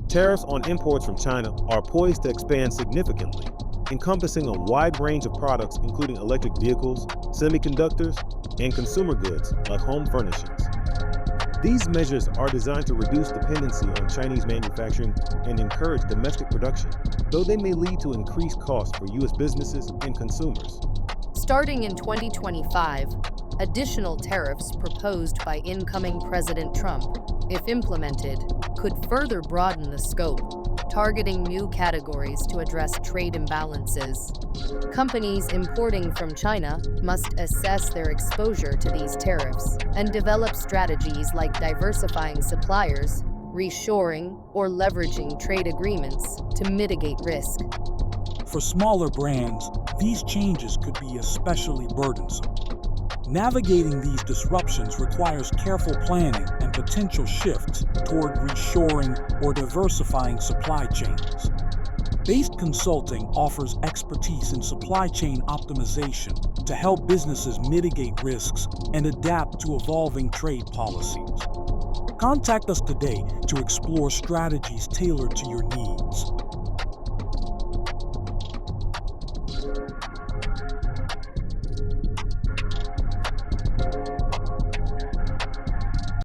Tariffs on imports from China are poised to expand significantly, encompassing a wide range of products including electric vehicles, semiconductors, and consumer goods like home furnishings. These measures are designed to reduce dependency on Chinese manufacturing and encourage domestic production, though they may lead to increased costs for U.S. businesses and consumers. Starting in 2025, additional tariffs proposed by incoming President Trump, if implemented, could further broaden the scope, targeting new categories to address trade imbalances. Companies importing from China must assess their exposure to these tariffs and develop strategies like diversifying suppliers, reshoring, or leveraging trade agreements to mitigate risk. For smaller brands, these changes could be especially burdensome. Navigating these disruptions requires careful planning and potential shifts toward reshoring or diversifying supply chains. Based Consulting offers expertise in supply chain optimization to help businesses mitigate risks and adapt to evolving trade policies. Contact us today to explore strategies tailored to your needs.